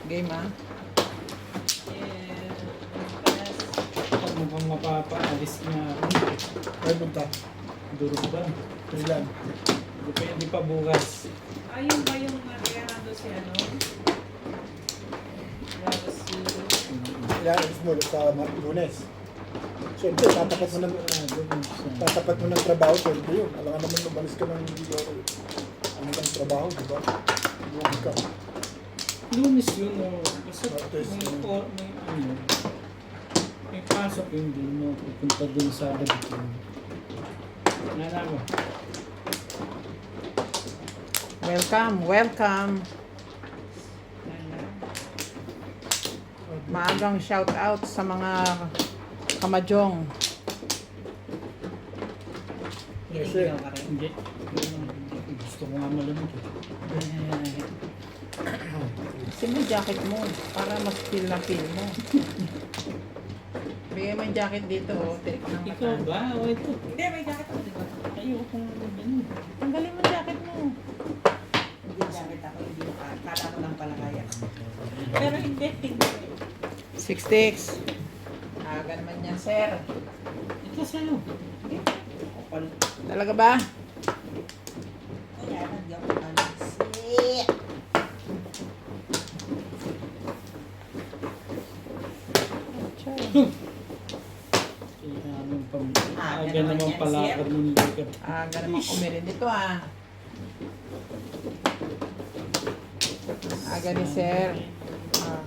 Game ah. Pag mukhang mapapaalis na Ay, punta. durog ba? Ilan? Depende pa bukas. Ayun ba yung nagkakando si ano? Tapos si... Yan, alis mo sa Lunes. Siyempre, tatapat mo ng trabaho, siyempre yun. Alam nga naman, umalis ka ng hindi ko ano kang trabaho, di ba? Buwag ka. Lunes yun o. Basta Martes, may, yun. may ano. May pasok yun din mo. Pupunta dun sa Dabitin. Nana mo. Welcome, welcome. Maagang shout out sa mga kamajong. Yes, sir. Hindi. Gusto ko nga malamig eh. Kasi mo jacket mo para mas feel na feel mo. Bigay mo yung jacket dito, oh. Tirik ng mata. Ikaw ba? O ito? Hindi, may jacket ako, di ba? Ayokong ganun. Tanggalin mo yung jacket mo. Hindi jacket ako, hindi kala ko lang pala kaya. Pero hindi. 6 Aga naman yan, sir. Ito sa'yo. Kapal. Talaga ba? Kaya nandiyan ko panisi. Kaya naman pamilya. Ah, Aga ganun naman yan, pala sir. ako ng likat. Aga naman kumirin dito, ah. Aga ni sir. Ah.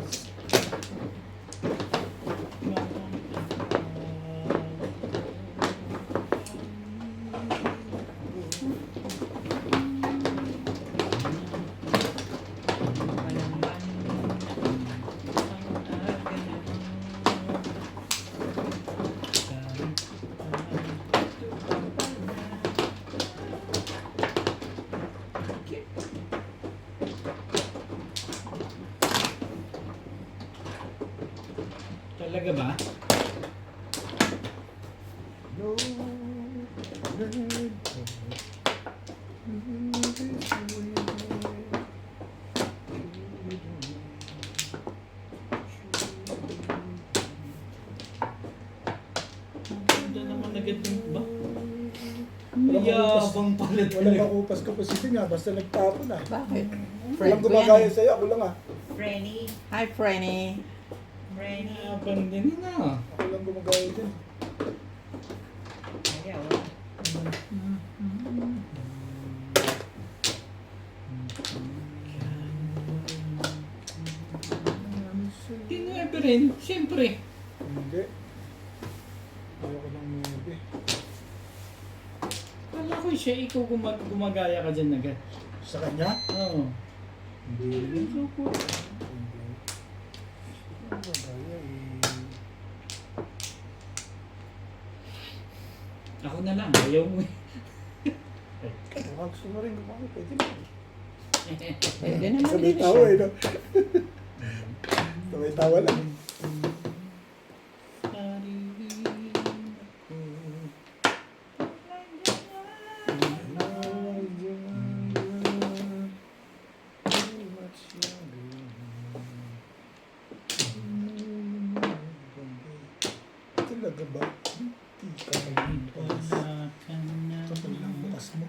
Talaga ba? No. Ganda naman agad yung ba? Walang Yabang pala Walang talaga. makupas kapasiti nga, basta nagtapo na. Bakit? Walang Friend ko yan, gumagaya eh. sa'yo, ako lang ah. Frenny. Hi, Frenny. Frenny. Yabang din na. Ako lang gumagaya din. Ayaw. Tinuebe rin, siyempre. Hindi. Ayoko ng movie. Kala ko siya, ikaw gumagaya ka dyan agad. Sa kanya? Oo. Hindi. Ikaw po. Hindi. Gumagaya eh. Ako na lang, ayaw mo eh. Kung gusto mo rin gumagaya, pwede mo. Pwede naman Sabay din tawa siya. eh, no? Sabay tawa lang. Talaga ba? Hindi ka magbukas. Kapag lang bukas mo.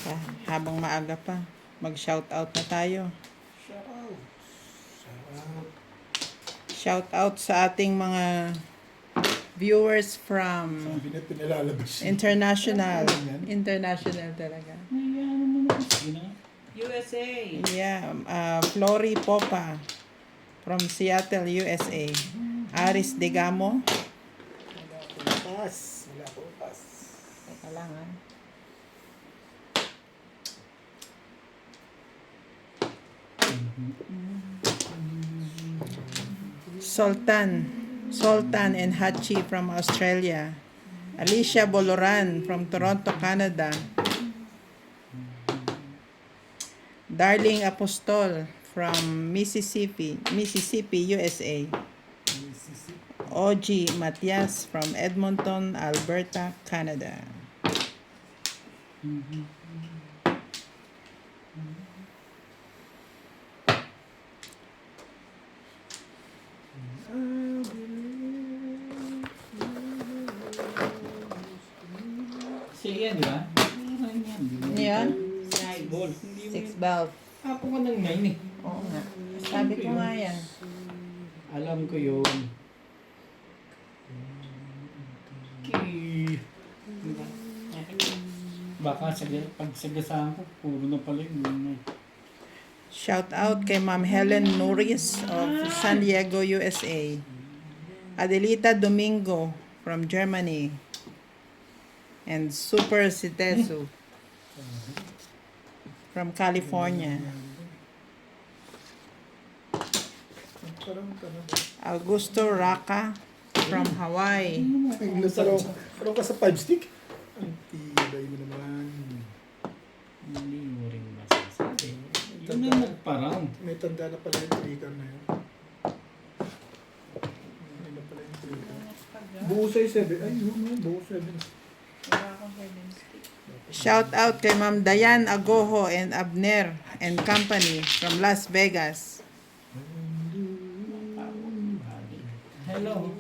Ah, habang maaga pa, mag-shout out na tayo. Sarap. Sarap. Shout out sa ating mga viewers from Sabi na pinalalabas. international. Ano yan? International talaga. Ano mo na? Sige na nga. USA. Yeah, Flory Popa from Seattle, USA. Aris Degamo. Wala akong pass. Wala akong pass. Teka lang, ah. Sultan and Hachi from Australia. Alicia Boloran from Toronto, Canada. Darling Apostol from Mississippi, USA. Oji Matias from Edmonton, Alberta, Canada. Si yan, di ba? Ano yan? Ano yan? Ball. Hindi mo 6 valve. Ako ka ng 9 eh. Oo nga. Sabi ko nga yan. Alam ko yun. Diba? Baka pag sagasaan ko, puro na pala yun. Shout out kay Ma'am Helen Norris of San Diego, USA. Adelita Domingo from Germany. And Super Sitesu from California. Augusto Raka from Hawaii. Parang ka sa 5 stick. Ang tibay mo naman. Hindi mo rin masasabi. Yun ang nagparang. May tanda na pala yung trigger na yun. May na pala yung trigger. Buo sa 7. Ay, yun. Buo 7. Shout out kay Ma'am Dayan Agoho and Abner and Company from Las Vegas. Hello.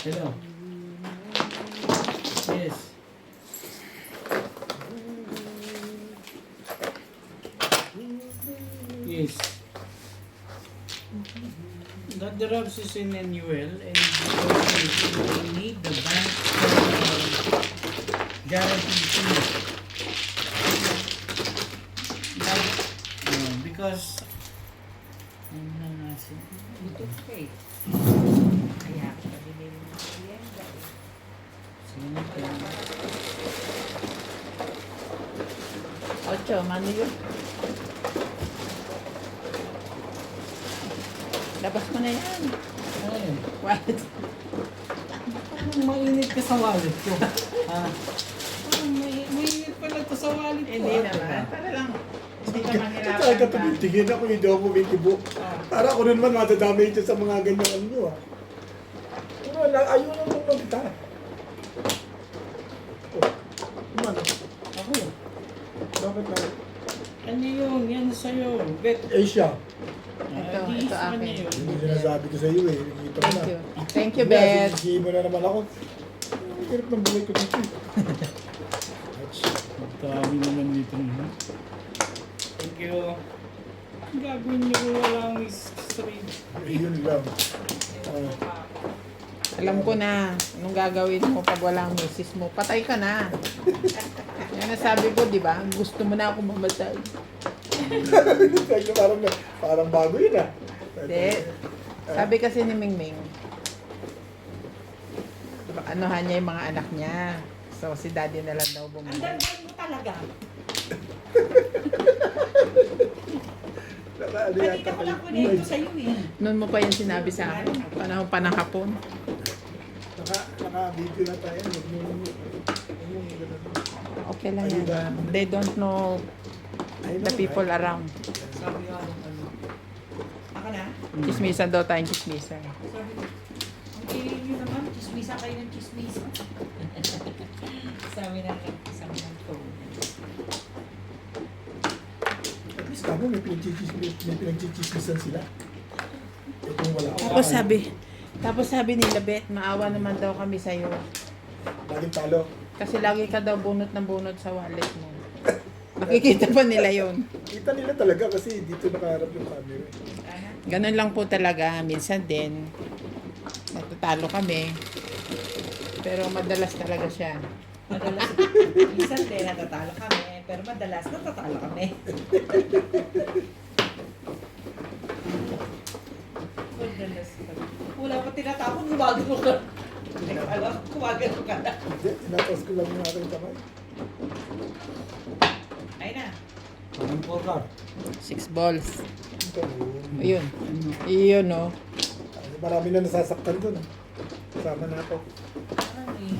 Hello. Yes. Yes. That the Robs is in NUL and we need the bank guarantee fee. Because Ito okay. Kaya ako pabili ng merienda. Wala pa. Ocho, mano yun? Labas mo na yan. ay, What? parang mainit ka sa wallet ko. Ha? Parang mainit pala ito sa wallet ko. Hindi naman. Para lang. Hindi ka Kaya mahirapan ka ba? tumitingin ako, hindi ako kumikibo. Para ako na naman matadamay ito sa mga ganyan ano ah. Pero ayaw lang mong magta. Oh, kumano? Ako. Bakit na? Ano yun? Yan sa'yo. Bet. Asia. Ito Di sa akin. kanya yun. Hindi sinasabi ko sa iyo eh. Ito Thank na. you. Thank you, Beth. Sige mo na naman ako. Ang hirap ng buhay ko dito. Dami naman dito. Thank you. Ang gagawin niyo kung walang straight. Yun lang. Alam ko na, anong gagawin mo pag walang misis mo? Patay ka na. Yan ang sabi ko, di ba? Gusto mo na ako mamatay. parang bago yun ah. Hindi. Sabi kasi ni Mingming, anuhan niya yung mga anak niya. So, si daddy na lang daw Ang bumalik. dagdag mo talaga. Balita ko lang kunin ito sa'yo eh. Noon mo pa yung sinabi sa akin, panahon pa ng hapon. Naka-video na tayo. Okay lang yan. They don't know the people around. Sabi nga nung ano. Ako na? Chismisan daw tayong chismisan. Sabi ko, ang kilig nyo naman, chismisa kayo ng chismisa. Sabi na lang, sabi ng phone. At least kamo may pinagchichismisan sila. Itong wala ako. Tapos sabi nila, Beth, maawa naman daw kami sa'yo. Laging talo. Kasi lagi ka daw bunot ng bunot sa wallet mo. Makikita pa nila yon. Kita nila talaga kasi dito nakaharap yung camera. Ganun lang po talaga. Minsan din, natatalo kami. Pero madalas talaga siya. Madalas, minsan din natatalo kami, pero madalas natatalo kami. Madalas kami. Wala pa tinatapon, gumagano ka. Hindi ko alam, gumagano ka na. Hindi, tinatas ko lang yung aking kamay. Ay na. Anong program? 6 balls. Ito, Ayun. Iyon, no. marami na nasasaktan dun. Kasama na ako. Parang eh.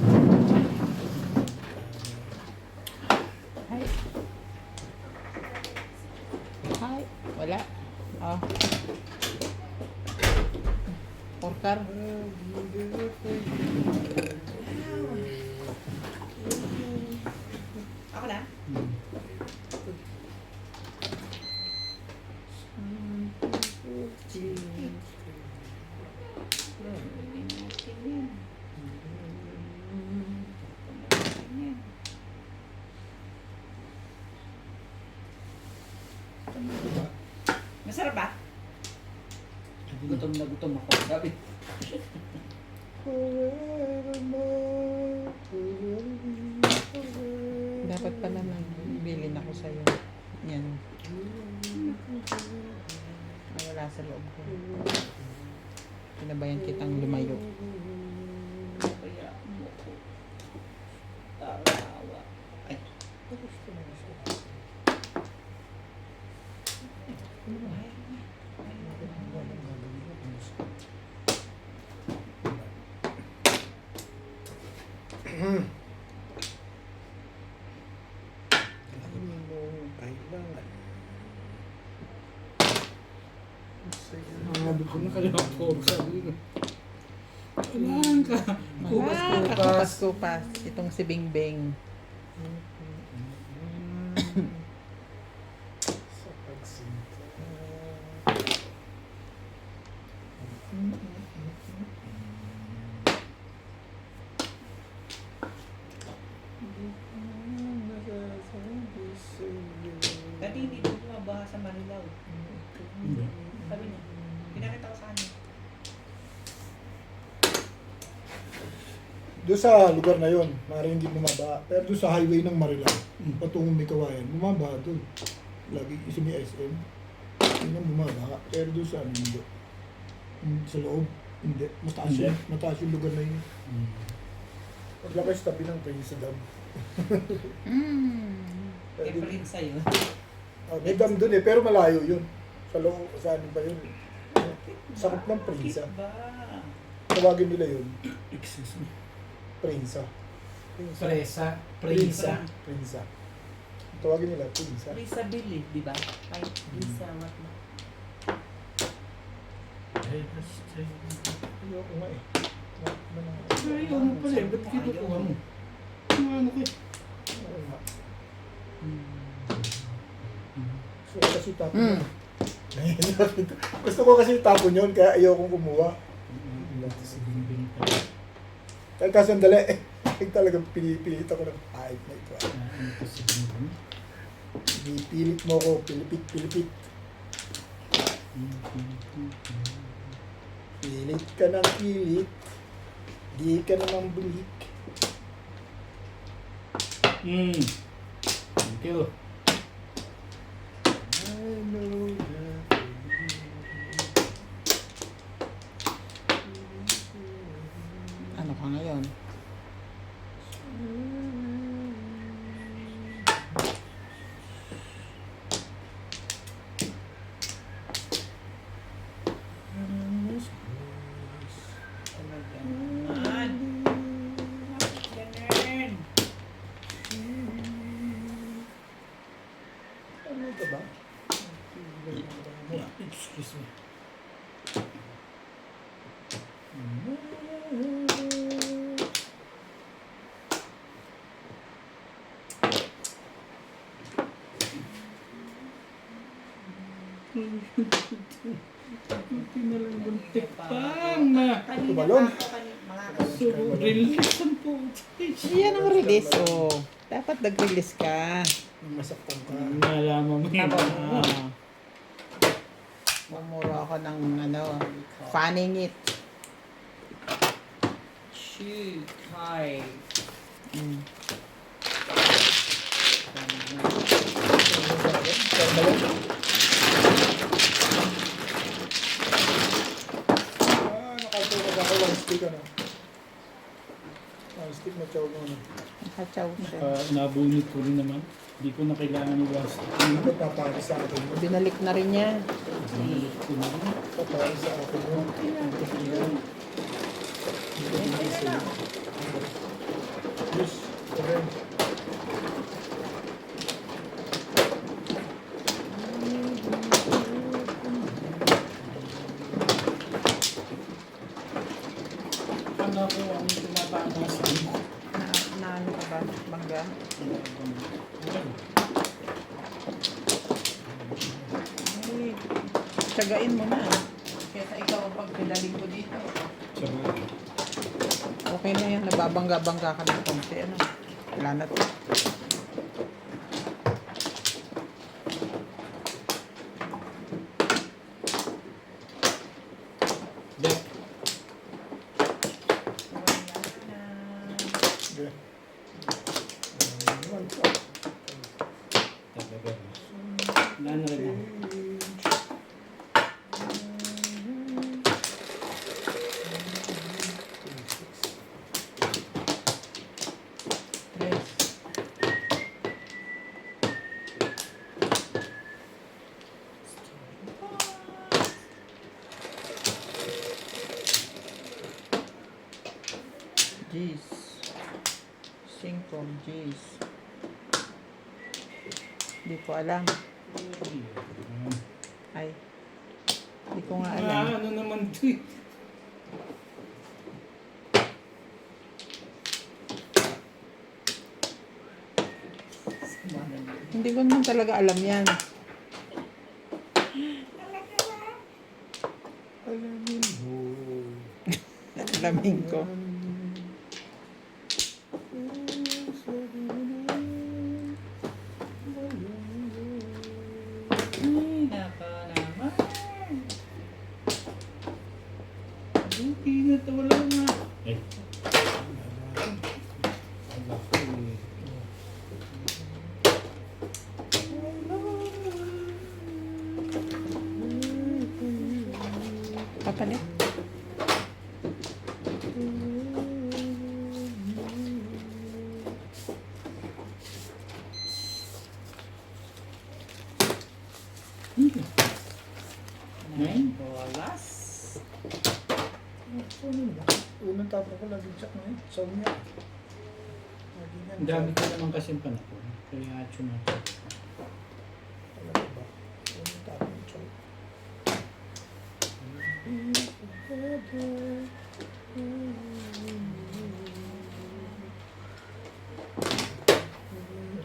Hi. Hi. Wala. Oh. Porkar. Ako na? Diba? Masarap ba? Gutom na gutom ako. Sabi. Dapat pala bilhin ako sa'yo. Yan. Nawala sa loob ko. Pinabayan kitang lumayo. Kaya mo ko. Tawa. Ay. Kailangan. Sabi ko na kailangan ko. Sabi ko. Kailangan ka. Kupas-kupas. Itong si Bingbing. Sa pagsinta. Dati hindi ko bumabaha sa Manila. Hindi. Sabi niya. Pinakita ko sa kanya. Doon sa lugar na yon, maaaring hindi bumaba. Pero doon sa highway ng Marilao, patungong may kawayan, bumaba doon. Lagi isa may SM. Yun ang bumaba. Pero doon sa ano, hindi. Sa loob, hindi. Mataas Hindi. yun. Mataas yung lugar na yun. Mm. Wala kayo sa tabi ng Prince Dam. Kaya pa rin sa'yo. May dam doon eh, pero malayo yun. Sa loob, saan ba yun? Sakop ng Prinsa. Ba? Tawagin nila yun, Excuse me. Prinsa. Presa. Prinsa. Prinsa. Tawagin nila, Prinsa. Risa Bill eh, di ba? Ay, Risa, what na? Ayoko nga eh. Ayaw mo pala eh. Ba't kinukuha mo? Ano ko eh? Oo nga. Gusto ko kasi tapon yun. Gusto ko kasi tapon yun, kaya ayokong kumuha. Si Bingbing pala. Kaya kasi sandali eh. Talagang pinipilit ako ng hype na ito. Ano to si Bingbing? Pinipilit mo ako, pilipit. Pilit ka ng pilit. Di ka naman bulik. Thank you. I know that. Ano ka ngayon? Man. Ganun. Ano ka ba? Excuse me. Pinalambuntik pang na. Kanina Tumalon. pa ako mga So, release ang po. Yan ang release, oh. Dapat nag-release ka. Masaktan ka. Nalaman mo yun. Ah. Mamuro ako ng fanning it. shoot. Hi. Mm. Nakatulog ako lang stick ano. Stick na chow mo. Nakachaw siya. Nabunit ko rin naman. Hindi ko na kailangan ni Wasta. Ano paparis sa akin mo? Binalik na rin niya. Binalik ko na rin. Paparis sa akin mo. Yes. Okay. Ano ko ang tumatama sa ano? Na ano ka ba? Bangga? Ay, tsagain mo na. Kaya ikaw ang pagpidaling ko dito. Sabay. Okay na yan. Nababangga-bangga ka ng konti. Ano? Wala na to. Wala na rin ako. Tres. G's. Cinco G's. Hindi ko alam. Ay. Hindi ko nga alam. Ano naman ito eh. Hindi ko naman talaga alam yan. Alamin mo. Alamin ko. Ay, naka naman. Buti na ito, wala nga. Eh. Ala ko eh. Papalit. Nine bolas. Unang tapos ko lagi check na yun. Sonya. Ang dami ko naman kasing panahon. Kaya atyo na ito. Talaga ba? Unang tapos ko check.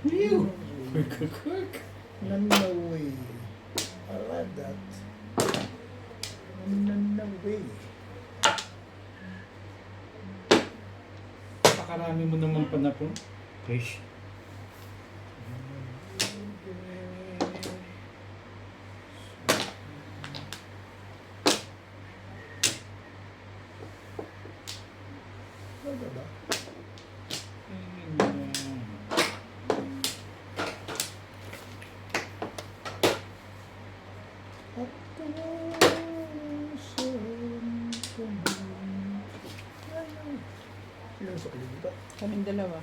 Phew! Quick. No way. I like that. No way. Pakarami mo naman panahon. Fish. Talaga ba? Sino sa kalimutan? Kaming dalawa.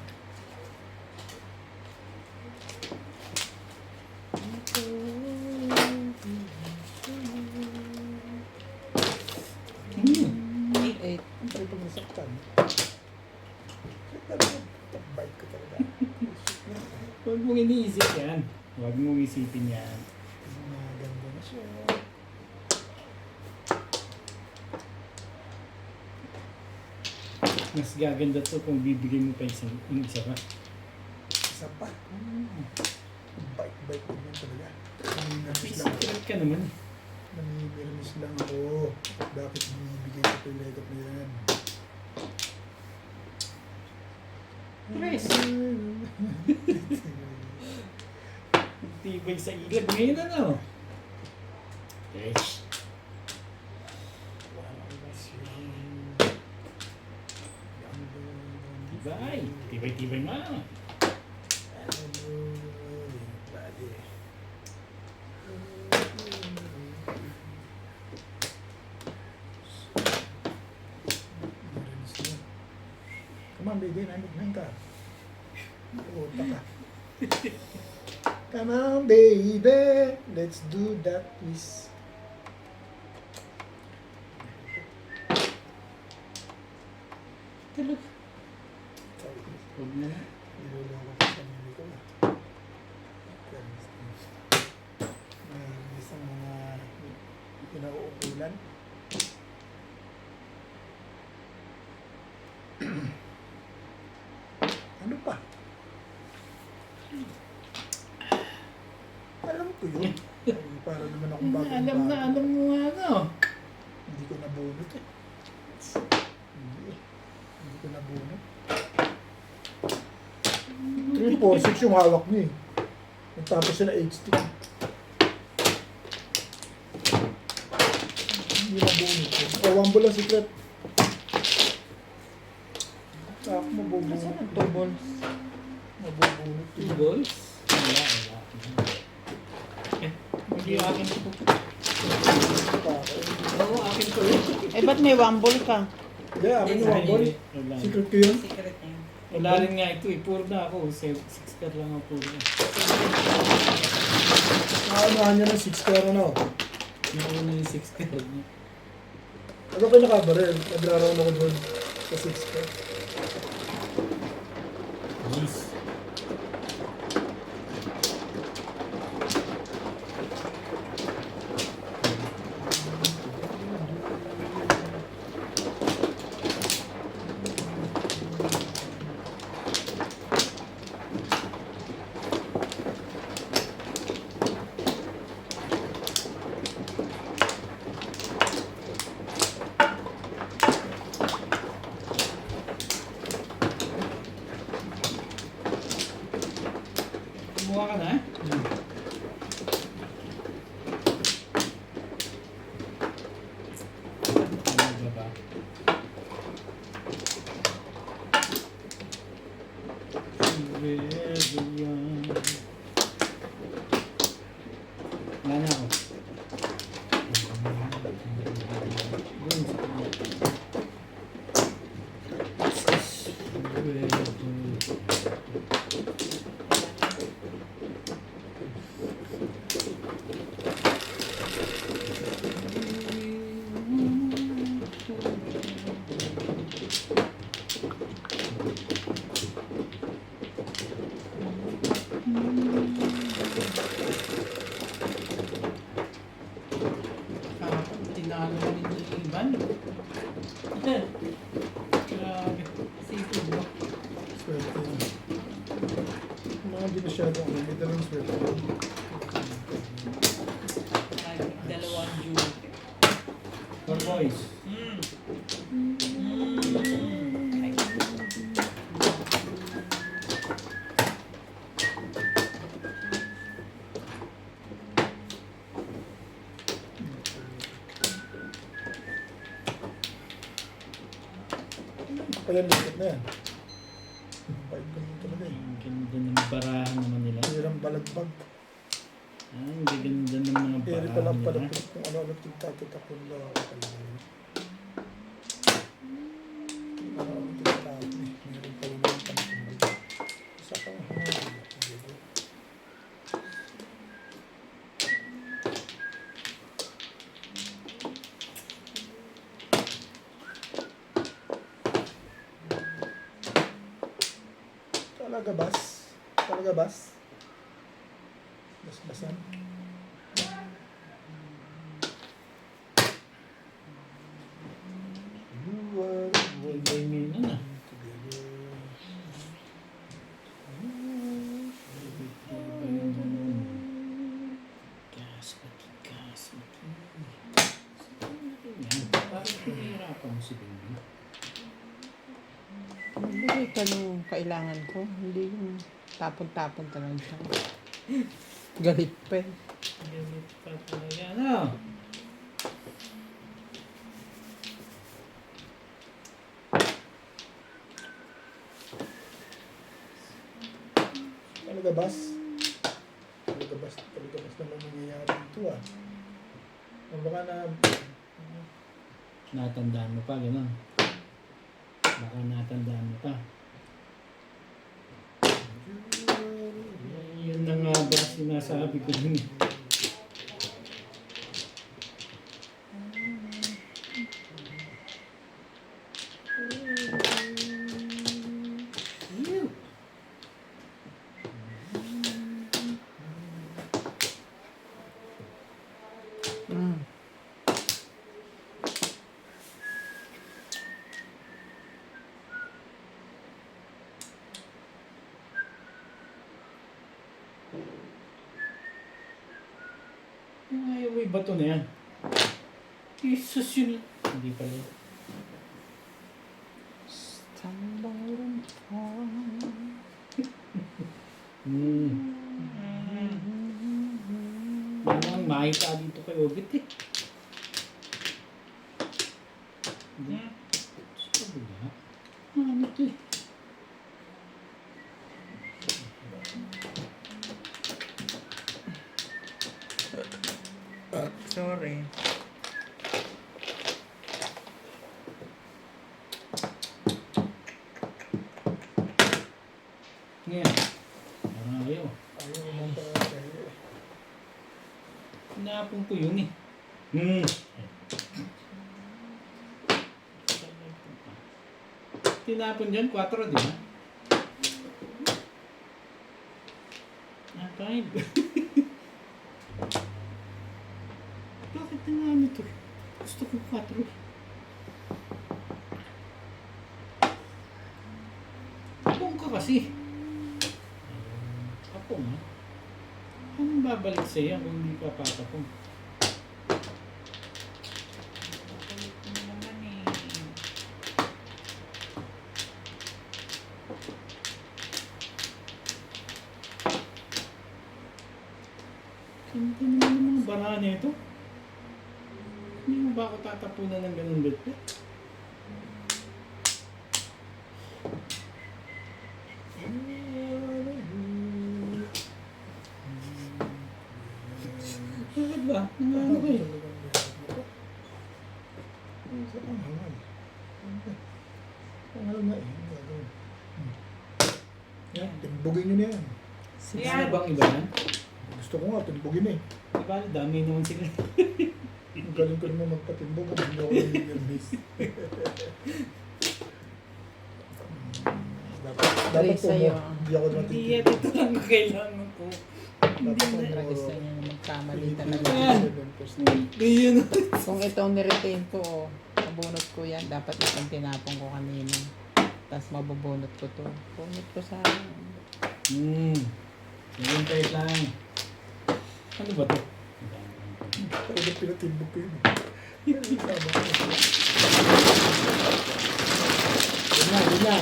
Eight. Ang tayo pag nasaktan. Tagbait ko talaga. Huwag mong iniisip yan. Huwag mong isipin yan. Maganda na siya. Mas gaganda to kung bibigay mo pa yung isa pa. Isa pa. Bait-bait din yan talaga. Naninimis lang ako. Secret ka naman. Naninimis lang ako. Bakit binibigay ko ito yung legap na yan? Tres. Tibay sa ilag ngayon ano? Yes. Tibay. Tibay nga. Come on, baby. Nandun ka. Uta ka. Come on, baby. Let's do that, please. Talaga. Huwag na. Niloloko ko sa sarili ko. May isang mga pinauukulan. Ano pa? Alam ko yun. Ay, para naman akong bagong Alam na, bago. alam mo nga ano. Hindi ko nabunot eh. Hindi ko nabunot. 3, 4, 6 yung hawak niya eh. Nagtapos siya na 8 stick. Hindi nabunot eh. O, wambo lang secret. Ako mabubunot. Saan ang two balls? Mabubunot Two yun. balls? Wala. Eh. Hindi akin ito. Oo, akin ko yun. Eh, ba't may wambol ka? Hindi, akin yung one ball. Wala. Secret ko yun. Secret niya. Wala rin nga ito eh. Puro na ako. 6 star lang ako puro. Nakaunahan niya ng 6 kaya na. Nauna yung 6 star niya. Ako kayo nakabaril. Nagraroon ako doon sa 6 kaya. Jeez. Kumuha ka na eh? Ano ba? Wala na ako. Doon sa kanya. Tinalo na rin yung iban. Grabe. Seafood mo. Swerte yun. Mga di masyadong ano, may dalang swerte yun. Dalawang jewel. For boys. Kaya likit na yan. Pahit ko naman talaga eh. Ang ganda ng barahan naman nila. Hirang balagbag. Ang ganda ng mga Eri pa barahan lang pala nila. kung ano-ano tigtatakon lang ako talaga. Meron pala naman panakon dito. Isa pang hanapin. Talaga bas? Talaga bas? Bas-basan? You are May ngayon na. together. Gas, matigas, yan. Parang pinahirapan mo si baby. Bigay ka nung kailangan ko. Hindi yung tapon-tapon talaga siya. Galit pa eh. Ganit pa talaga. Ano? Talaga bas? Talaga bas naman nangyayari dito ah. O baka na, Natandaan mo pa, gano'n. Baka natandaan mo pa. Yun na nga ba sinasabi ko dun eh. Ew. Mm. Yung ayaw mo yung bato na yan. Jesus yun. Hindi pala. Stumble and fall. Yan ang makita dito kay Obit eh. Hindi. Gusto ko ba? Ano ito eh? Sorry. Ngayon. Parang ayaw. Ayaw naman talaga. Hinapon ko yun eh. Hmm. Tinapon dyan, 4, di ba? Ah, 5. Bakit na nga nito? Gusto ko 4. Tapong ka kasi. Tapong ha? Anong babalik sa'yo kung hindi ka patapong? Kulit mo naman eh. Ganda naman ng mga bara nito. Hindi mo ba ako tatapunan ng ganun bet? Bakit ba? Ano ko eh? Pangal nga eh. Yan, timbugin nyo na yan. Ano bang iba yan? Gusto ko nga, timbugin eh. Diba, dami naman sila. Ang galing ko naman magpatimbog kung hindi ako nag-miss. Dapat Ray po sa'yo. hindi ako Hindi natitigil. yan, ito lang ang kailangan ko. Dapat po Talaga gusto niya magkamali talaga. Yan. 87%. Ganyan. Kung itong niretain ko, mabunot ko yan. Dapat itong tinapong ko kanina. Tapos mabubunot ko to. Bunot ko sa... Ganyan tayo lang. Ano ba to? Talaga pinatimbog ko yun. Yan na.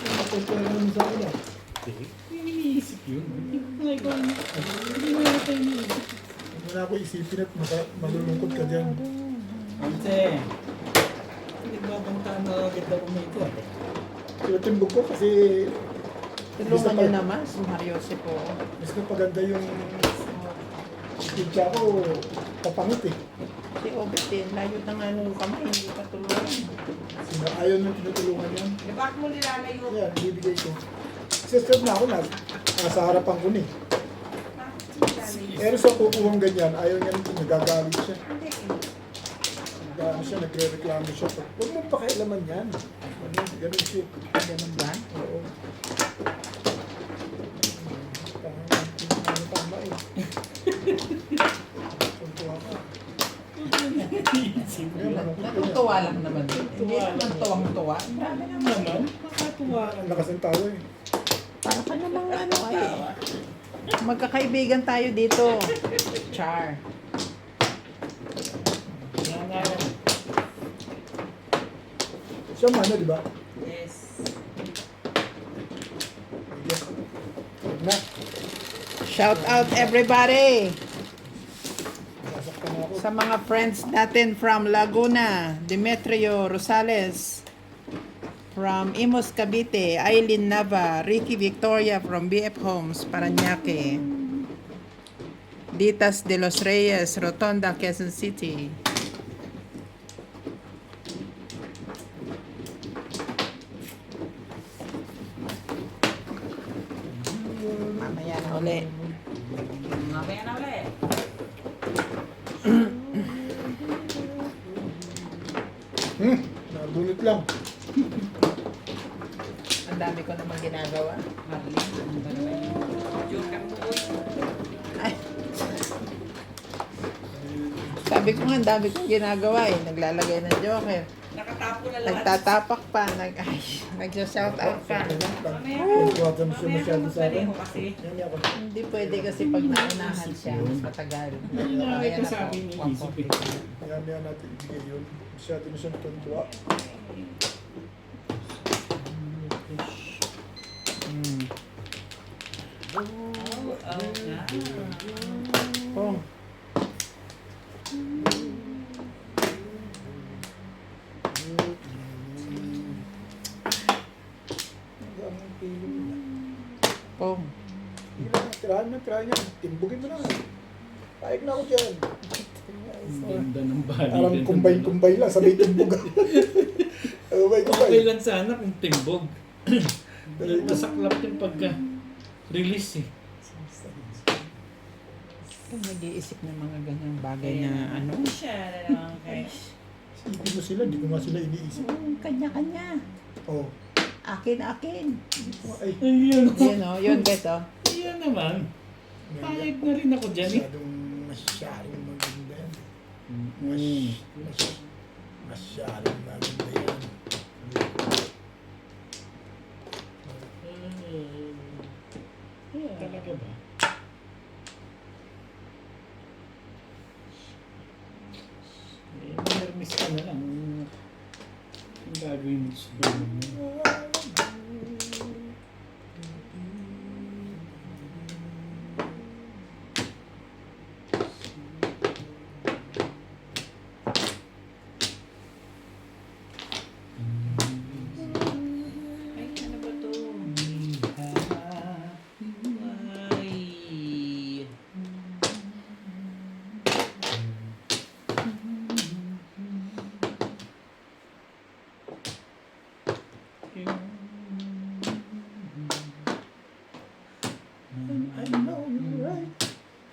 Napunta na naman sa akin ah. Hindi iniisip yun. Hindi ko na ikaw. Hindi mo na tayo iniisip. Huwag mo na ako isipin at malulungkot ka dyan. Kamse. Nagbabanta na agad ako may ito. Pinatimbog ko kasi Tulungan nyo naman si Mario po. mas napaganda yung pizza ko papangit eh. Si Obitin, layo na nga nung kamay, hindi ka tulungan. Ayaw nang tinutulungan yan. Eh, bakit mo nilalayo? Yan, bibigay ko. Sister na ako na. Nasa harapan ko ni. Bakit nilalayo? Pero sa kukuhang ganyan, ayaw niya rin nagagalit siya. Hindi eh. Nagano siya, nagre-reklamo siya. Huwag mo pakialaman yan. Ganun siya. Ganun ba? Oo. Tama eh. Tuntua ka. Iniisip ko lang. Natutuwa lang naman. Hindi naman tuwang-tuwa. Grabe naman. Naman, makatuwa ka Ang lakas ng tawa eh. Para ka namang ano ay. Magkakaibigan tayo dito. Char. Yan nga yan. Siya mana, di ba? Yes. Huwag na. Shout out everybody Nasaktan na ako. sa mga friends natin from Laguna, Demetrio Rosales from Imus Cavite, Aileen Nava, Ricky Victoria from BF Homes, Parañaque, Ditas de los Reyes, Rotonda, Quezon City. Mamaya na uli. Mamaya na ulit. Nabunot lang. Ang dami ko naman ginagawa. Marlene, ano ba naman yun? Joke ang buhay. Ay. Sabi ko nga, ang dami kong ginagawa eh. Naglalagay ng joker. Nakatapo na lahat. Nagtatapak pa. Nag-shout out pa. Huwag mo siya masyado sa akin. Pareho kasi. Yan ako. Hindi pwede kasi pag naunahan siya, mas matagal. Nangyari Kaya ko na sa po, akin yung isip eh. 140. Kaya natin ibigay yun. Masyado na siya natuntua. Mm. nga. Oh. Ang piling niya. Pong. Hindi na, tirahan niya. Timbugin mo na. Ayok na ako dyan. Ang ganda ng bali. Parang kumbay-kumbay lang, sabay timbog. Okay Kumbay-kumbay. lang sana kung timbog. Masaklap yung pagka-release eh. Kung nag-iisip ng mga ganyang bagay na ano. Siya na lang kay... Hindi mo sila, di ko nga sila iniisip. Kanya-kanya. Oh. Akin. Ay, Ayun. Yan o, yun beto. Ayun naman. Payag na rin ako dyan eh. masyadong maganda yan. Mm. Masyadong maganda yan. Talaga ba? Nermis ka na lang. Ang gagawin mo sa dulo mo. Ay, ano ba to? Ay. I know you're right.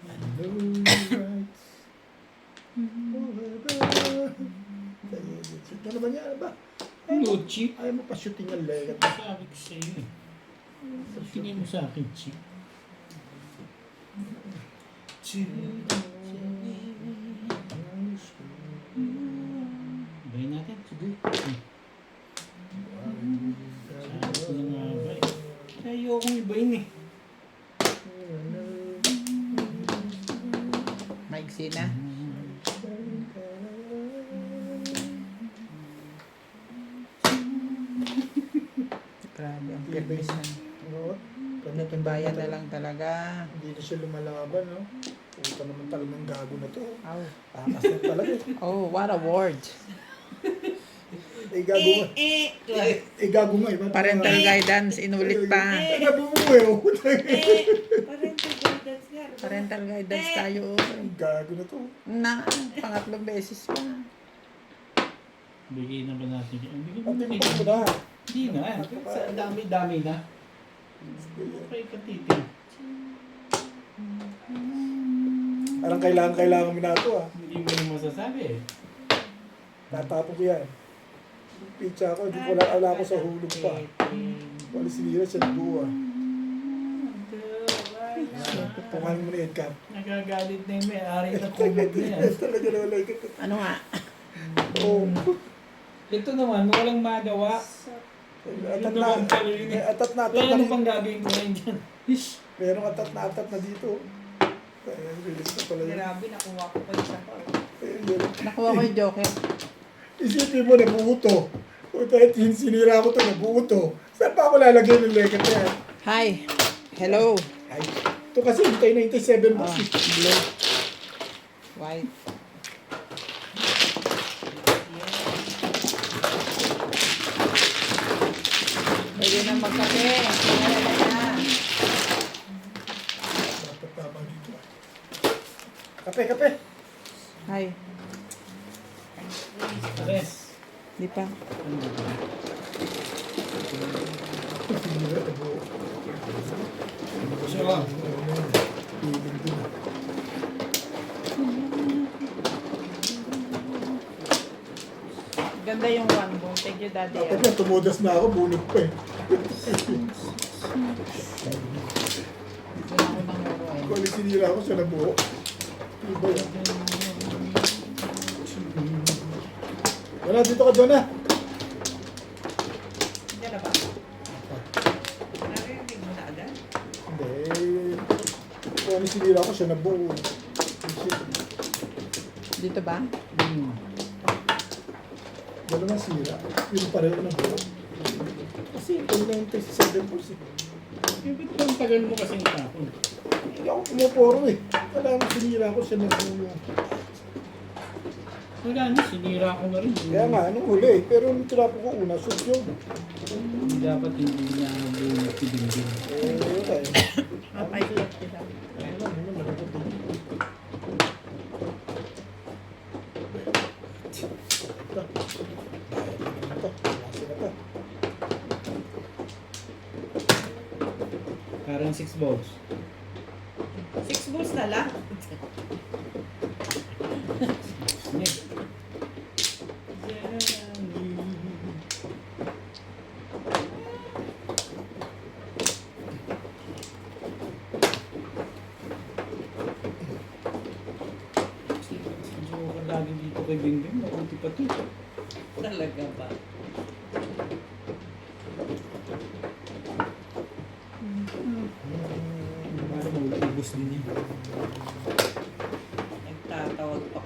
I know you're right. Ano ba niya? Ano ba? Luchi. Ayaw mo pa shooting ang legat. Sabi ko sa iyo eh. Tingin mo sa akin, Chi. Bayin natin. Sige. Sabi ko na nga ba eh. Kaya ayokong ibayin eh. Maigsi na. Grabe, ang pirmis na. Oo. Natimbayan na lang talaga. Hindi na siya lumalaban, no? Puta naman talagang gago na to. Aw. Takas na talaga. Oh, what a word. Gago nga. Gago nga. Parental guidance, inulit pa. Nabumuhay ako. Parental guidance nga. Parental guidance tayo. Gago na to. Na, pangatlong beses pa. Bigay na ba natin? Bigay mo Ang na timpok mo na. Hindi na. Sa dami-dami na. Okay, katitin. Parang kailangan mo na ito, ah. Hindi mo na masasabi eh. Tatapon ko yan. Pizza ko, hindi ko wala ko sa hulog pa. Wala sinira siya ng buwa. Tumahan mo na yan, Cap. Nagagalit na yung may-ari ng kumot na yan. Talaga na wala ito. Ano nga? Oo. Ito naman, walang magawa. Atat na. Atat na Wala ano na. pang gagawin ko ngayon dyan. Ish! Merong atat na dito. Ayan, release na pala yun. Grabe, nakuha ko pa isa pa. Ayun, yun. Nakuha ko yung joker. Isipin mo, nabuo to. O kahit sinira ko to, nabuo to. Saan pa ako lalagay ng legat na yan? Hi. Hello. Ay, ito kasi hintay 97 Oh, bucks. blue. White. Pwede na magkape. Nalala na. Dapat tabang dito. Kape. Hi. Ares. Di pa. Sinira, nabuo. Siya lang. Piling din. Ganda yung one mo. Thank you, Daddy. Dapat yan, tumudas na ako, bunot pa eh. Wala ko nang muro eh. Kung sinira ako, siya nabuo. Iba yan. Wala, dito ka doon na. Diyan na ba? Narinig mo na agad? Hindi. Kung sinira ako, siya nabuo. Dito ba? Dalawang sira. Yung pareho na buo. Kasi ito na yung 37 pulse. Eh, ba't ba ang tagal mo kasing tapon? Hindi ako pumuporo eh. Wala nang sinira ko siya nabuo. Wala na, sinira ko na rin. Kaya nga, anong huli eh. Pero nung tinapo ko una, shoot yun. Hindi dapat hindi niya nabunod si Bingbing. Eh, wala eh. Papay ko sila. Ayun lang, yun lang, malapot eh. 6 balls. 6 balls na lang. Joker lagi dito kay Bingbing, makunti pa to. Talaga ba? Para maubos din yun. Nagtatawag pa.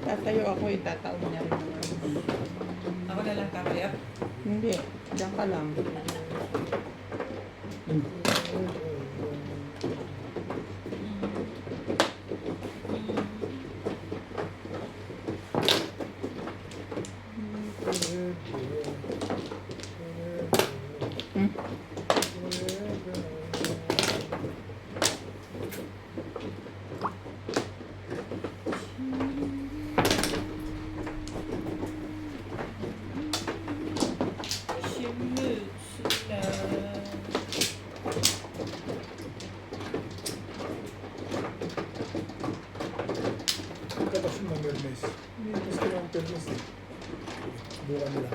Tatayo ako, itataon niya rin. Ako na lang kakaya. Hindi, diyan ka lang. Hmm? Ito kasi ng Hermes. Hindi gusto ng Hermes eh. Buka nila.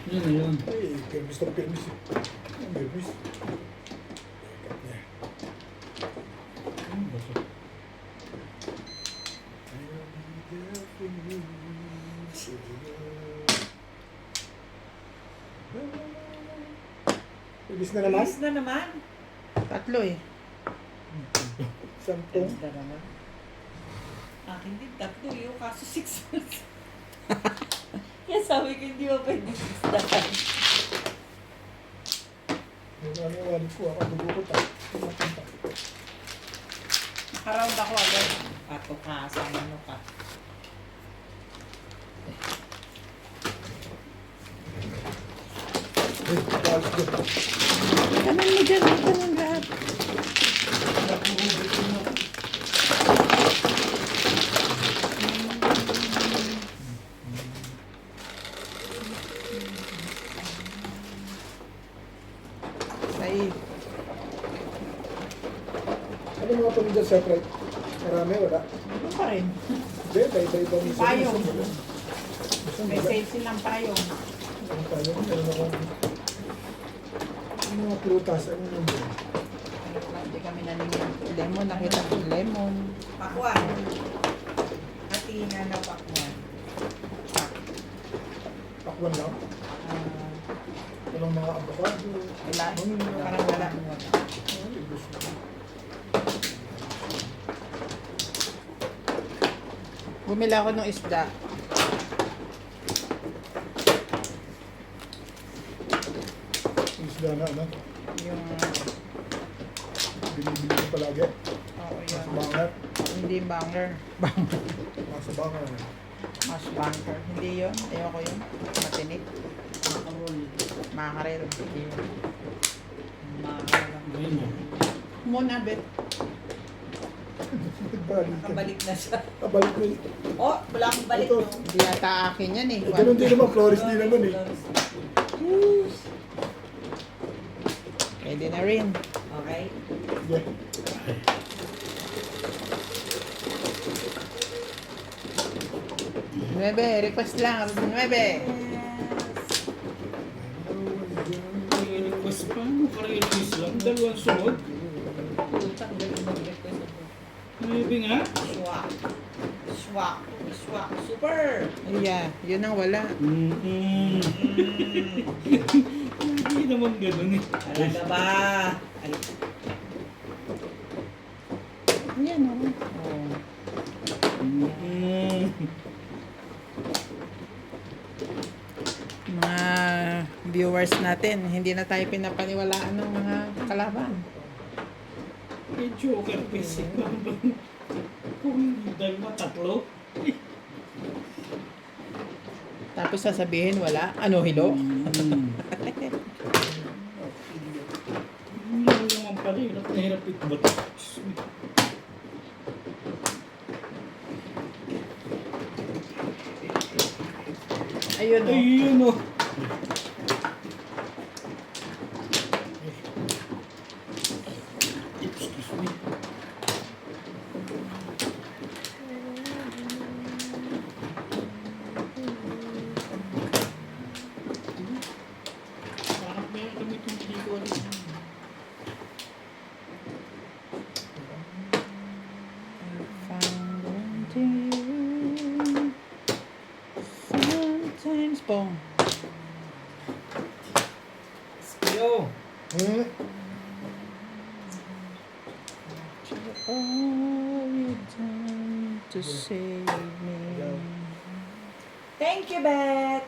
Yun na yun. Ay, Hermes ng Hermes eh. Ang Hermes. Ikat niya. Ano ba ito? I'll be there for you. Ibis na naman? Bilis na naman. Tatlo eh. Sampung. Ganda naman. Akin din tatlo yung kaso 6 months. Kaya sabi ko hindi mo pwede 6 dapat. Yung ano yung wallet ko, ako bubukot ah. Tumapunta. Nakaround ako agad. Pato ka, sa ano ka. Ay, wallet ko. Kanan mo dyan, kanan lahat. Safe. Ano mga pamilya separate? Marami, wala. Ano pa rin? Hindi, iba-iba minsan. Payong. Minsan May wala. safe silang payong. Ano payong? Meron akong... Ano mga prutas? Ano nandun? Hindi kami naningin. Lemon, nakita ko lemon. Pakwan. Hatina na pakwan. Pakwan lang? Ah, Walang mga avocado. Wala. Parang wala. Ay, gusto ko. Bumili ako ng isda. Isda na, ano? Yung, Binibili ko palagi. oo Nasa yun. bangar. Hindi banger. Nasa bangar. Mas banker. Hindi yun. Ayoko yun. Matinik. makarol. Makarel. Hindi yun. Makarol. Ayun na. Muna, bet. Nagbalik ka. Nakabalik na siya. Kabalik na. Oh, wala akong balik Ito. no. Hindi yata akin yan eh. Eh, ganun din naman. Flores din naman eh. Pwede na rin. Okay. Yeah. Nuebe, request lang. Nuebe. Request pa? Ano pa request lang? Dalawang sunod? Utang galing mag-request ako. Maybe nga. Swak. Swak. Swak. Super. Yeah, yun ang wala. Hindi naman ganun eh. Talaga ba? Ay, Yan o. Oh. Mga viewers natin, hindi na tayo pinapaniwalaan ng mga kalaban. May joker face. Kung dalawa, tatlo. Tapos sasabihin wala. Ano, hello? Hindi naman pala yun. Nahirap ito ba? Ayun o. Ayun o. Excuse me. Bakit may kami itong hindi ko alam? Found wanting you. Sometimes bong. Yo! Hmm? All you done to save me. Thank you, Beth.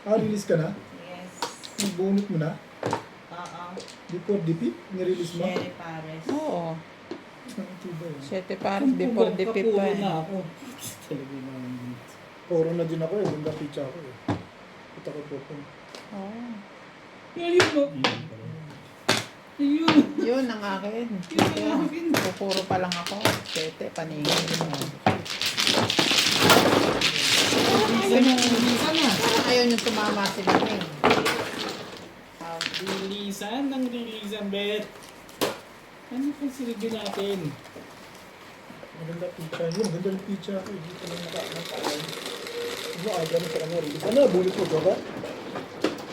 Release ka na? Yes. Bunot mo na? Oo. Before defeat? Nirelease mo? Sherry Pares. Oo. Ang tiba yun. 7 pares before the pip pa Kapuro eh. na ako. Talaga naman. Puro na din ako eh. Bunda pizza ako eh. Ito ko po. Oo. Ayun o. Ayun. Yun ang akin. Yun ang akin. Pupuro pa lang ako. 7, paningin. Lilisan na. Ayaw nyo tumama sila eh. Lilisan ng lilisan, Bet. Ano pa silbi natin? Maganda pizza yun. Maganda yung pizza ako. Hindi ko lang nakakain. Ano ay ganun sa kanya release? Ano? Bunot mo, Joga?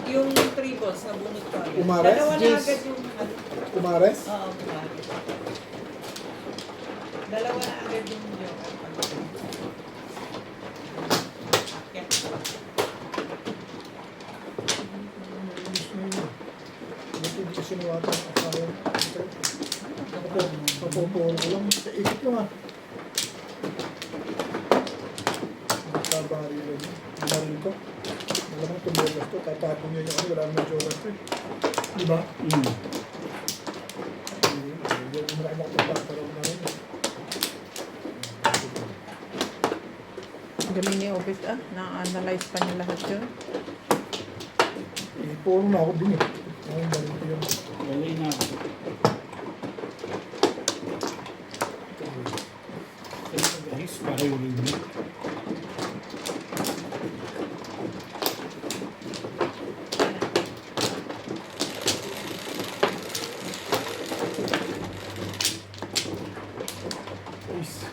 Yung triples na bunot ko. agad. Umares? Dalawa na Yes. agad yung ano. Kumares? Oo, umares. Dalawa na agad yung joker. Akyat. Release mo yun. Buti hindi ko sinuwatan ang asawa. Papupuro ko lang. Sa ikot lang ah. Baril yun. Baril ko. Malamang tumulas to. Tatapon niya yung ano. Wala naman jogas to eh. Di ba? Hindi mo na nakapagpaparaw na rin. Galing ni Obit na-analyze pa niya lahat yun. Puro na ako din eh. Ang baril ko yun. Walay na ako. Ito guys, para yung rin. Please.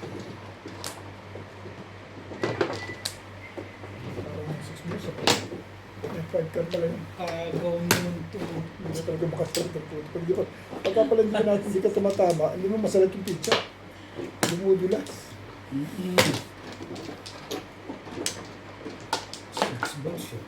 Parang 6 minutes ako. May 5 card pala yun. Agaw naman ito. Hindi na talaga makasarap ng puto. Pagka pala hindi ka natin, hindi ka tumatama, hindi mo masarap yung pizza. Dumudulas. Six bullshit.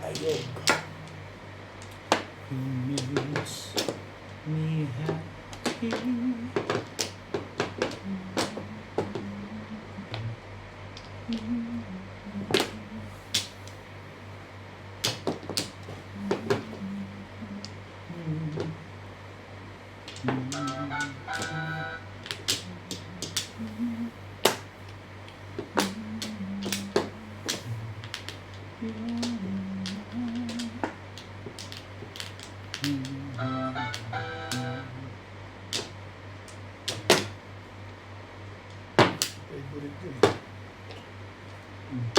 Ayog. Makes me happy. Favorite yun. Mm.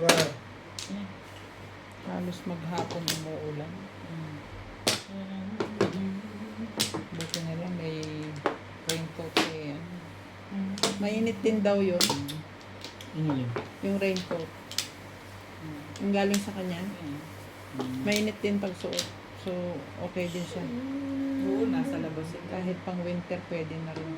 Wow. Halos maghapon umuulan. Buti na lang may Mainit din daw yun, Ano yun? yung raincoat. Yung galing sa kanya. Mainit din pag suot. So, okay din siya. Oo, nasa labas yun. Kahit pang winter, pwede na rin.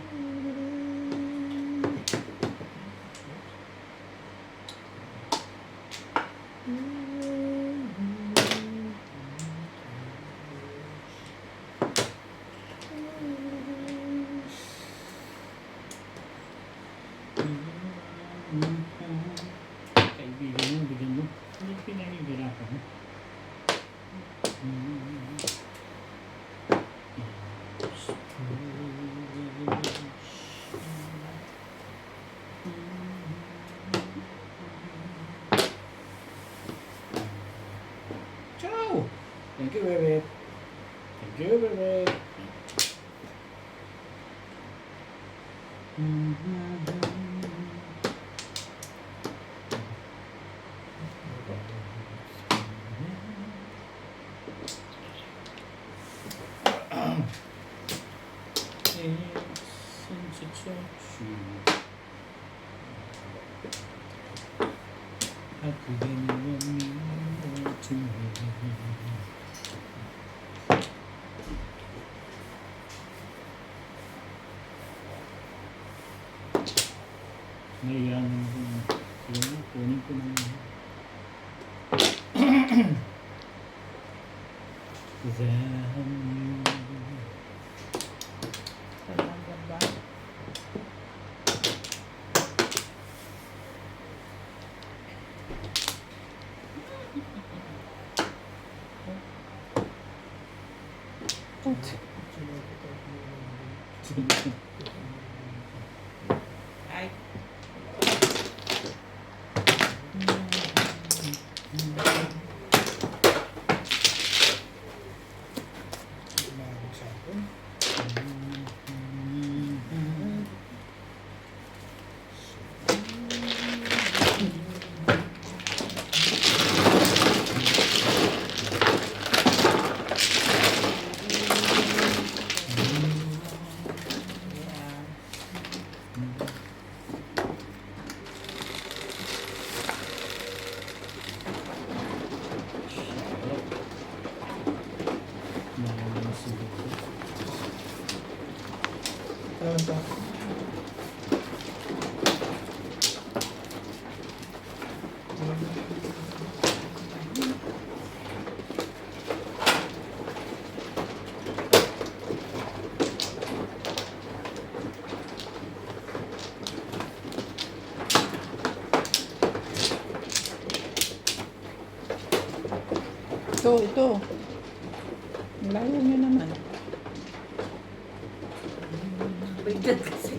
Kaibigan mo, bigyan mo. Hindi pinahihirapan mo. Ciao! Thank you, Bebe. Thank you, Bebe. Aku ginawa to me. Ngayon, yun, kunin ko na yun. Talaga ba? Ay, Umabot sa akin. Tanta. Ito. Ang layo niya naman. bigyan kasi.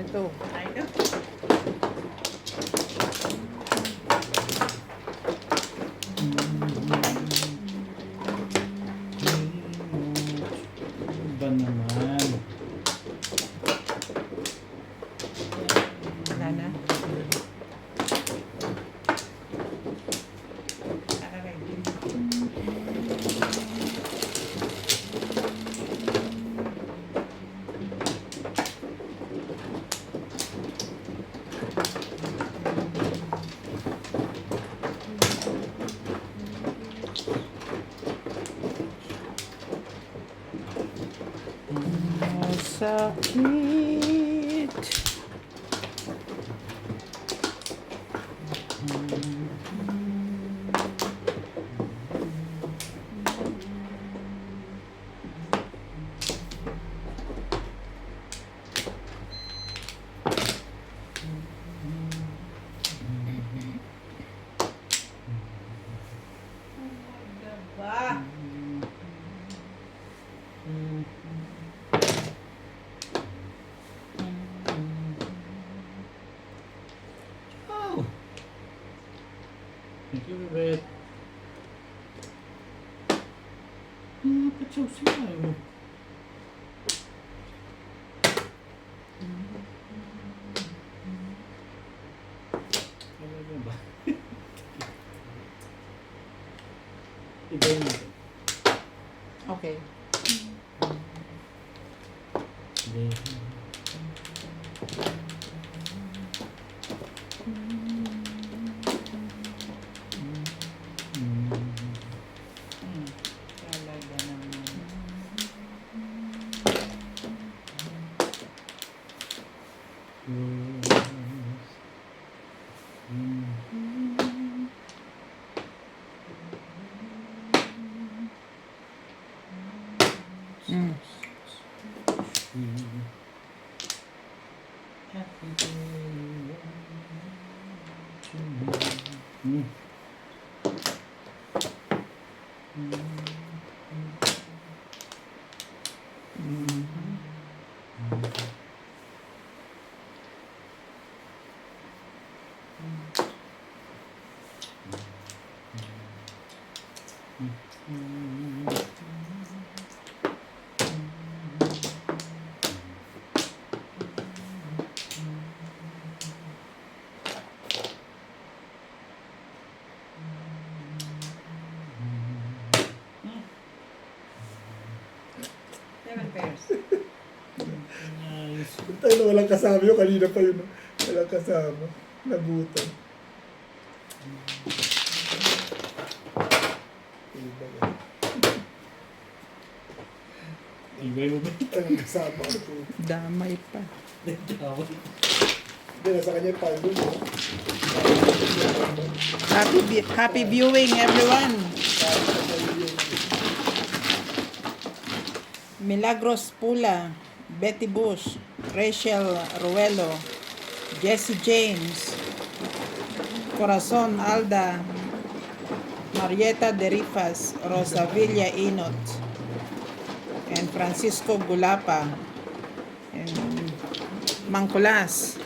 Ito. Ay, no? Ba naman? Wala na. Masakit. Ba? Oh! Thank you, Bebet. Pachaw siya eh. Talaga ba? Ibay mo. Okay. Hindi. Talaga naman. Mm. Happy day to me. Seven pairs. Nice. Tayo na walang kasama yun. Kanina pa yun. Walang kasama. Nabutan. Iba yan. Ibay mo ba? Walang kasama ko. Damay pa. Tawag. Hindi, nasa kanya yung palo. Happy viewing, everyone. Milagros Pula, Betty Bush, Rachel Ruelo, Jesse James, Corazon Alda, Marieta Derifas, Rosa Villa Inot, and Francisco Gulapa, and Mangkulas.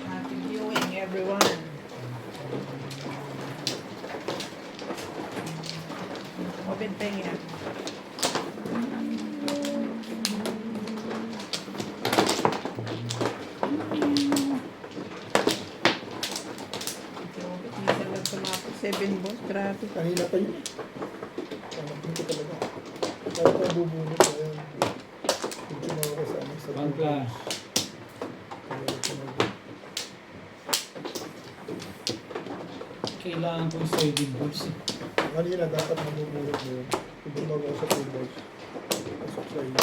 Happy viewing, everyone. Open tenga. Minsan lang tumapos 7 boss, grabe. Kanina pa yun. Anak ko talaga. Kaya pa bubunot na yan. Kung tumawa ko sa amin sa One plus. Kailangan ko yung saving box. Kanina dapat mabubunot mo yun. Kung tumawa ko sa tables. Pasok sa iyo.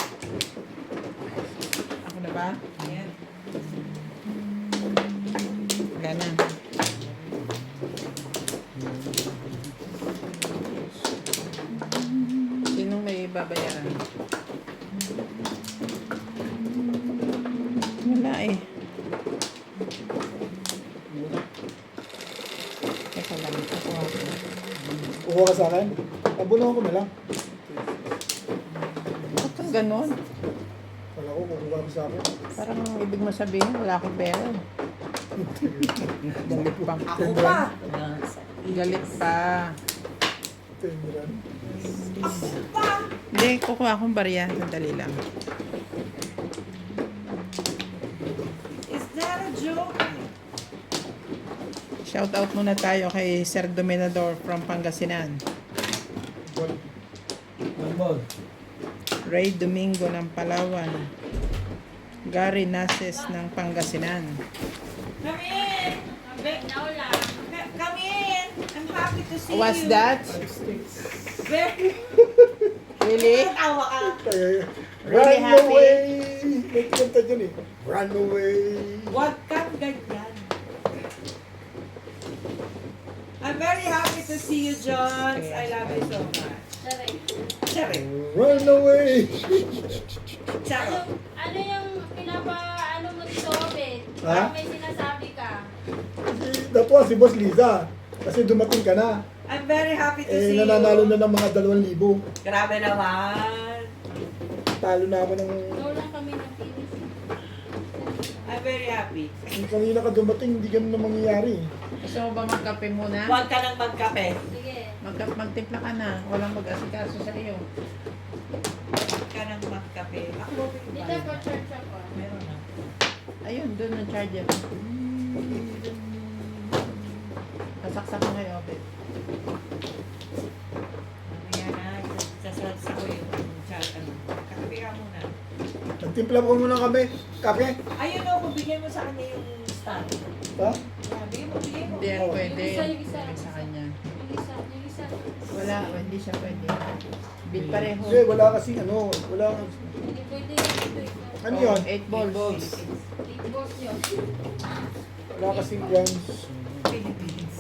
Ako na ba? Ayan. Wala na. Sinong may babayaran? Wala eh. Teka lang, kukuha ko. Kuha ka sa akin? Abunuhan ko na lang. Ba't kang ganon? Wala ko, kukuha ka sa akin. Parang ibig mo sabihin, wala akong pera. Galit pa. Ako pa. Galit pa. Tendran. Hindi, kukuha akong barya. Sandali lang. Is that a joke? Shout out muna tayo kay Sir Dominador from Pangasinan. One more. Ray Domingo ng Palawan. Gary Nases ng Pangasinan. Come in. Come in. I'm happy to see What's you. that? Very. Really? Tawa ka. Kaya, Really run happy? away! May kanta dyan eh. Run away! Huwag kang ganyan. I'm very happy to see you, Johns. I love you so much. Sorry. Run away! Charot. Ano yung ano mo dito, Ben? Ha? Parang may sinasabi ka. Tapos si Boss Liza. Kasi dumating ka na. I'm very happy to Eh, see you. nananalo na ng mga 2,000. Grabe naman. Talo na ako ng... Go lang kami ng finish. I'm very happy. Yung kanina ka dumating, hindi ganun na mangyayari. Gusto mo ba magkape muna? Huwag ka nang magkape. Sige. Magtimpla ka na. Walang mag-asikaso sa iyo. Huwag ka nang magkape. Ako ba Dito for church ako. Meron na. Ayun, doon ang charger. Kasaksak ko ngayon, Obet. Magtimpla po muna kami. Kape? Ayun o, bigyan mo sa kanya yung stand. Ha? Yeah, bigyan mo. Hindi yan pwede. Yung isa. Sa kanya. Yung isa. Wala, hindi siya pwede. Bid pareho. Hindi, wala kasi ano. Wala. Hindi pwede ito. Ano yun? 8 balls. 8 balls yun. Wala kasi yan. Philippines.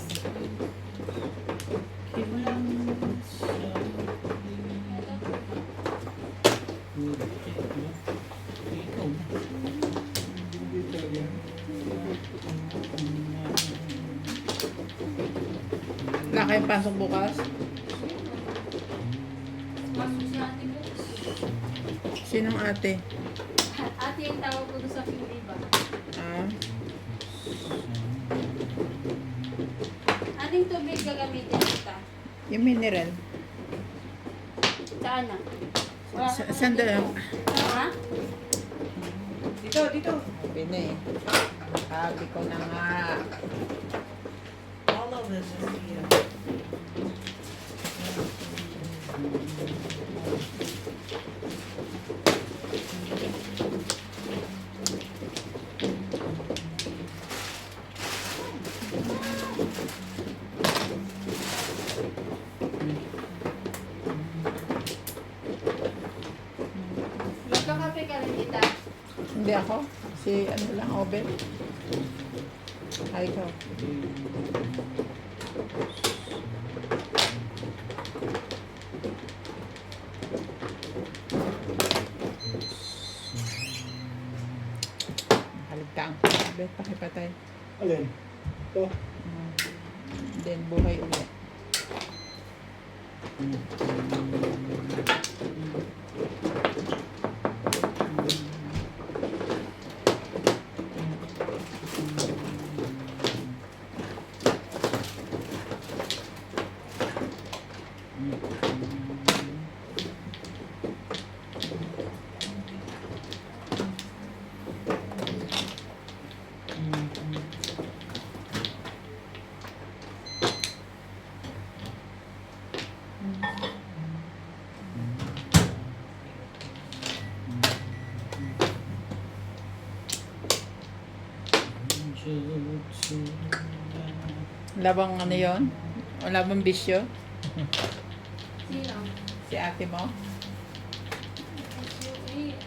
Wala kayong pasok bukas? Pasok si ate mo. Sinong ate? Ate yung tawag ko doon sa Piliba. Ah, Ating tubig gagamitin kita. yung mineral. Saan na? Wala ka pa Saan dito. doon? Ha? Dito. Sabi na eh. Sabi ko na nga. All of this is here. Magkakape ka rin kita. Hindi ako. Si ano lang, Obet. Ay ko. Haligtaan ko. Obet, pakipatay. Alin? Ito. Then, buhay ulit. Labang ano yon? Wala bang bisyo? Sino? Si ate mo?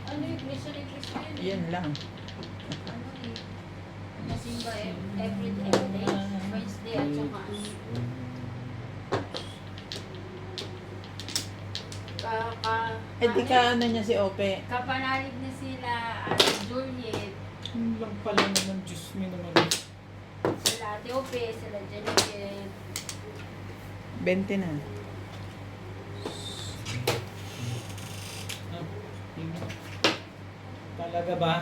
Ano yung mission yun? Yun lang. Ano eh? Nasimba every day. Wednesday at saka ano. Eh di ka ano niya si Ope. Kapanalig na sila at Juliet. Yun lang pala naman, Diyos mo naman. Sila Ate Ope, sila Juliet. 20 na. Ah, yun. Talaga ba?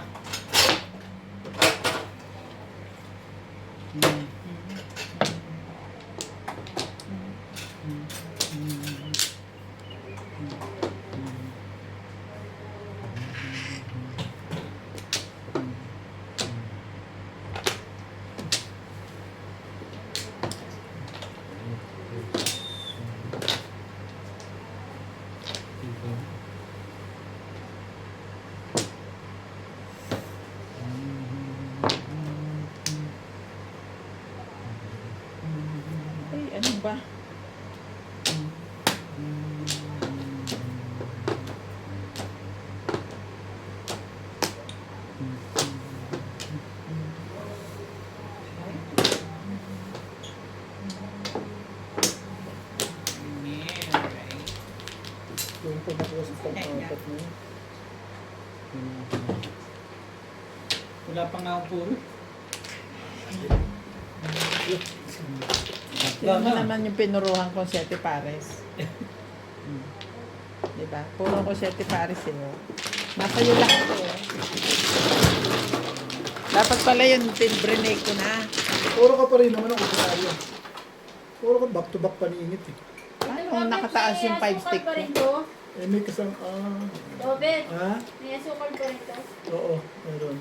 Ay, ano ba? Yung po na po sa pang-apat na yun. Wala pa nga ang puro. Tingnan mo naman yung pinuruhan kong 7 pares. Diba? Puro ko 7 pares eh. Oh. Nasa iyo lang ito eh. Dapat pala yun, tinbrenake ko na. Puro ka pa rin naman ang usuaryo. Puro ka back-to-back paninit eh. Paano nakataas yung 5 stick pa rin ko? to. Eh, may kasang, Robert, ha? may asukal pa rin to. Oo, meron.